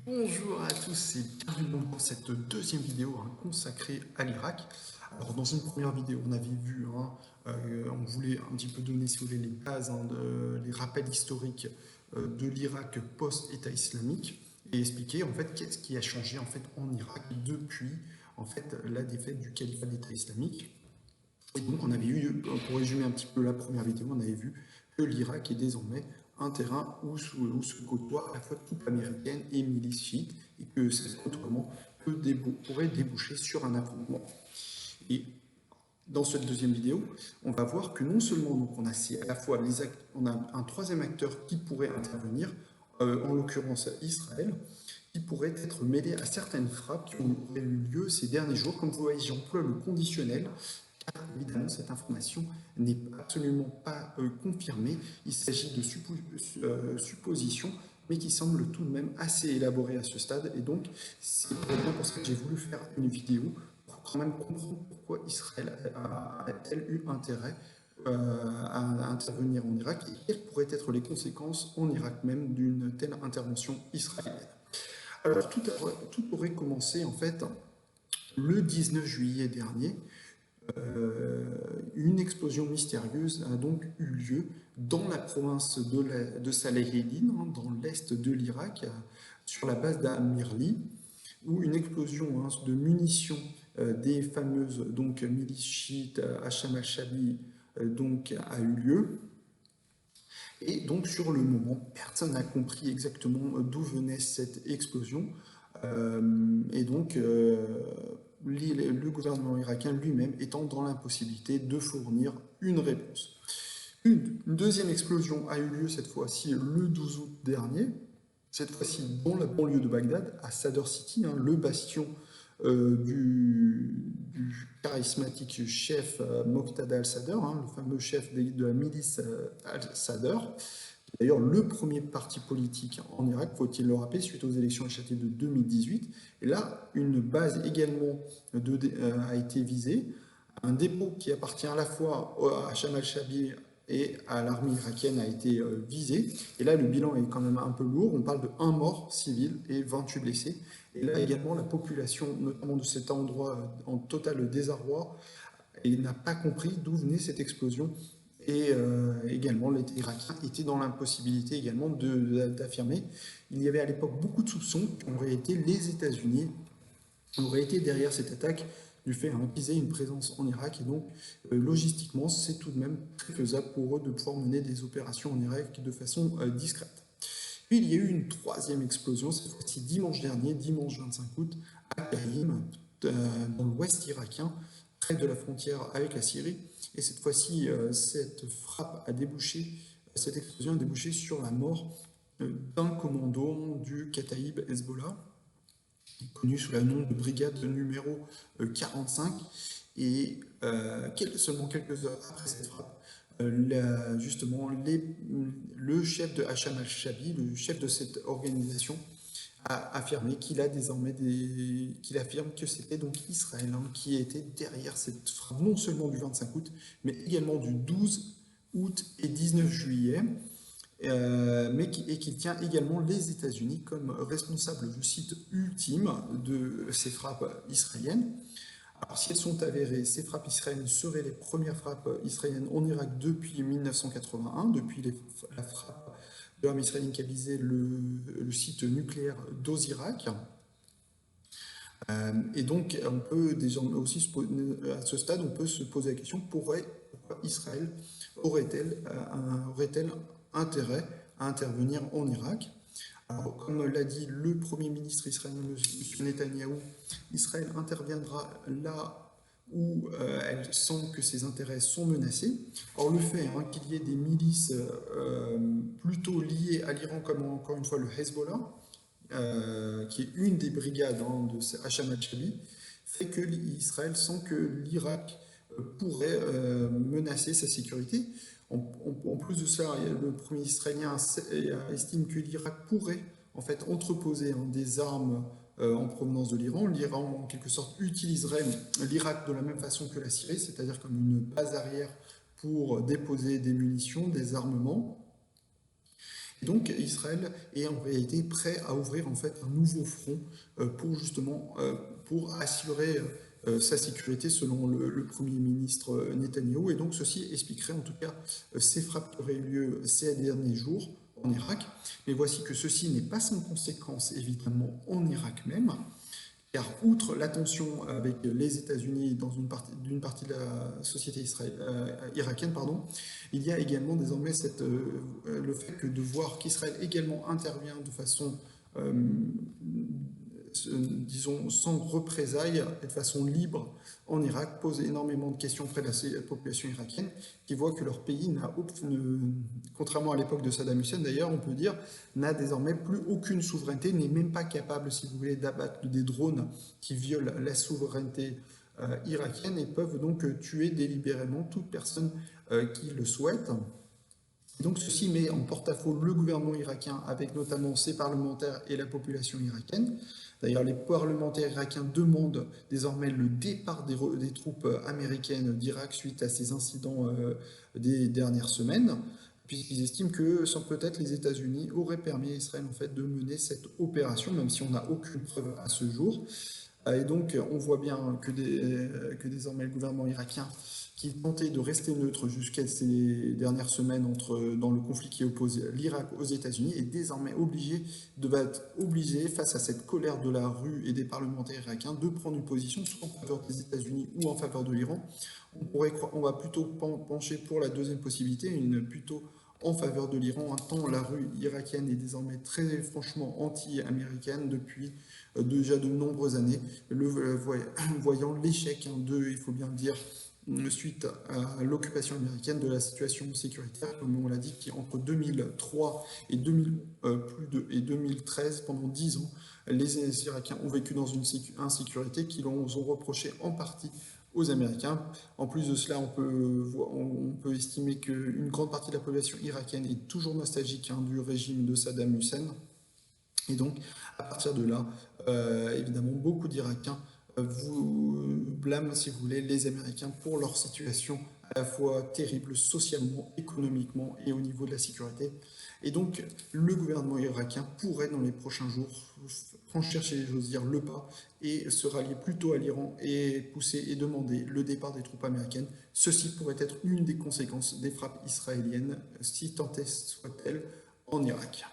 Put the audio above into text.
Bonjour à tous et bienvenue dans cette deuxième vidéo consacrée à l'Irak. Alors dans une première vidéo, on avait vu, on voulait un petit peu donner, si vous voulez, les bases, les rappels historiques de l'Irak post-État islamique et expliquer en fait qu'est-ce qui a changé en fait en Irak depuis en fait la défaite du califat d'État islamique. Et donc, on avait eu, pour résumer un petit peu la première vidéo, on avait vu que l'Irak est désormais un terrain où se côtoient à la fois troupes américaines et milices chiites, et que ce côtoiement pourrait déboucher sur un affrontement. Et dans cette deuxième vidéo, on va voir que non seulement donc, on a à la fois on a un troisième acteur qui pourrait intervenir, en l'occurrence Israël, qui pourrait être mêlé à certaines frappes qui ont eu lieu ces derniers jours. Comme vous voyez, j'emploie le conditionnel. Évidemment, cette information n'est absolument pas confirmée. Il s'agit de suppositions, mais qui semblent tout de même assez élaborées à ce stade. Et donc, c'est bien pour ça que j'ai voulu faire une vidéo pour quand même comprendre pourquoi Israël a-t-elle eu intérêt à intervenir en Irak et quelles pourraient être les conséquences en Irak même d'une telle intervention israélienne. Alors, tout aurait commencé en fait le 19 juillet dernier. Une explosion mystérieuse a donc eu lieu dans la province de Saleh-Eddin, dans l'est de l'Irak, sur la base d'Amirli, où une explosion de munitions des fameuses milices chiites Hacham al-Shabi a eu lieu. Et donc sur le moment, personne n'a compris exactement d'où venait cette explosion. Et donc le gouvernement irakien lui-même étant dans l'impossibilité de fournir une réponse. Une deuxième explosion a eu lieu cette fois-ci le 12 août dernier, cette fois-ci dans la banlieue de Bagdad, à Sadr City, le bastion du charismatique chef Moqtada al-Sadr, le fameux chef de la milice al-Sadr. D'ailleurs, le premier parti politique en Irak, faut-il le rappeler, suite aux élections éclatées de 2018. Et là, une base également a été visée, un dépôt qui appartient à la fois à Hacham al-Shabi et à l'armée irakienne a été visé. Et là, le bilan est quand même un peu lourd. On parle de 1 mort civil et 28 blessés. Et là également, la population, notamment de cet endroit, en total désarroi, et n'a pas compris d'où venait cette explosion. Et également, l'État irakien était dans l'impossibilité également d'affirmer. Il y avait à l'époque beaucoup de soupçons qu'en réalité, les États-Unis auraient été derrière cette attaque du fait qu'ils aient une présence en Irak. Et donc, logistiquement, c'est tout de même très faisable pour eux de pouvoir mener des opérations en Irak de façon discrète. Puis, il y a eu une troisième explosion, cette fois-ci dimanche dernier, dimanche 25 août, à Karim, dans l'ouest irakien, près de la frontière avec la Syrie. Et cette fois-ci, cette explosion a débouché sur la mort d'un commando du Kataïb Hezbollah, connu sous le nom de brigade numéro 45. Et seulement quelques heures après cette frappe, justement, le chef de Hacham al-Shabi, le chef de cette organisation, a affirmé qu'il affirme que c'était donc Israël qui était derrière cette frappe, non seulement du 25 août, mais également du 12 août et 19 juillet, et qu'il tient également les États-Unis comme responsables, je cite, ultime de ces frappes israéliennes. Alors, si elles sont avérées, ces frappes israéliennes seraient les premières frappes israéliennes en Irak depuis 1981, depuis la frappe de l'armée israélienne qui a visé le site nucléaire d'Ozirak. Et donc, on peut désormais aussi, à ce stade, on peut se poser la question pourquoi Israël aurait-elle intérêt à intervenir en Irak? Alors, comme l'a dit le Premier ministre israélien, M. Netanyahou, Israël interviendra là où elle sent que ses intérêts sont menacés. Or, le fait qu'il y ait des milices plutôt liées à l'Iran, comme encore une fois le Hezbollah, qui est une des brigades de Hacham al-Shabi, fait que Israël sent que l'Irak pourrait menacer sa sécurité. En plus de ça, le premier israélien estime que l'Irak pourrait en fait entreposer des armes en provenance de l'Iran. L'Iran, en quelque sorte, utiliserait l'Irak de la même façon que la Syrie, c'est-à-dire comme une base arrière pour déposer des munitions, des armements. Et donc Israël est en réalité prêt à ouvrir en fait un nouveau front pour justement pour assurer sa sécurité selon le Premier ministre Netanyahou. Et donc ceci expliquerait en tout cas ces frappes qui auraient eu lieu ces derniers jours en Irak. Mais voici que ceci n'est pas sans conséquence évidemment en Irak même. Car outre la tension avec les États-Unis dans d'une partie de la société irakienne, pardon, il y a également désormais le fait que de voir qu'Israël également intervient de façon, euh, disons, sans représailles et de façon libre en Irak pose énormément de questions auprès de la population irakienne qui voit que leur pays n'a aucune, contrairement à l'époque de Saddam Hussein d'ailleurs, on peut dire, n'a désormais plus aucune souveraineté, n'est même pas capable, si vous voulez, d'abattre des drones qui violent la souveraineté irakienne et peuvent donc tuer délibérément toute personne qui le souhaite. Donc ceci met en porte-à-faux le gouvernement irakien avec notamment ses parlementaires et la population irakienne. D'ailleurs, les parlementaires irakiens demandent désormais le départ des troupes américaines d'Irak suite à ces incidents des dernières semaines, puisqu'ils estiment que sans peut-être les États-Unis auraient permis à Israël en fait de mener cette opération, même si on n'a aucune preuve à ce jour. Et donc, on voit bien que désormais le gouvernement irakien, qui tentait de rester neutre jusqu'à ces dernières semaines dans le conflit qui oppose l'Irak aux États-Unis, est désormais obligé, face à cette colère de la rue et des parlementaires irakiens, de prendre une position soit en faveur des États-Unis ou en faveur de l'Iran. On va plutôt pencher pour la deuxième possibilité, plutôt en faveur de l'Iran, tant la rue irakienne est désormais très franchement anti-américaine depuis déjà de nombreuses années, voyant l'échec il faut bien le dire, suite à l'occupation américaine de la situation sécuritaire, comme on l'a dit, qui entre 2003 et, 2013, pendant 10 ans, les Irakiens ont vécu dans une insécurité qui ont reproché en partie aux Américains. En plus de cela, on peut estimer qu'une grande partie de la population irakienne est toujours nostalgique du régime de Saddam Hussein. Et donc, à partir de là, évidemment, beaucoup d'Irakiens vous blâment, si vous voulez, les Américains pour leur situation à la fois terrible socialement, économiquement et au niveau de la sécurité. Et donc, le gouvernement irakien pourrait, dans les prochains jours, franchir, si j'ose dire, le pas et se rallier plutôt à l'Iran et pousser et demander le départ des troupes américaines. Ceci pourrait être une des conséquences des frappes israéliennes, si tant est soit-elle, en Irak.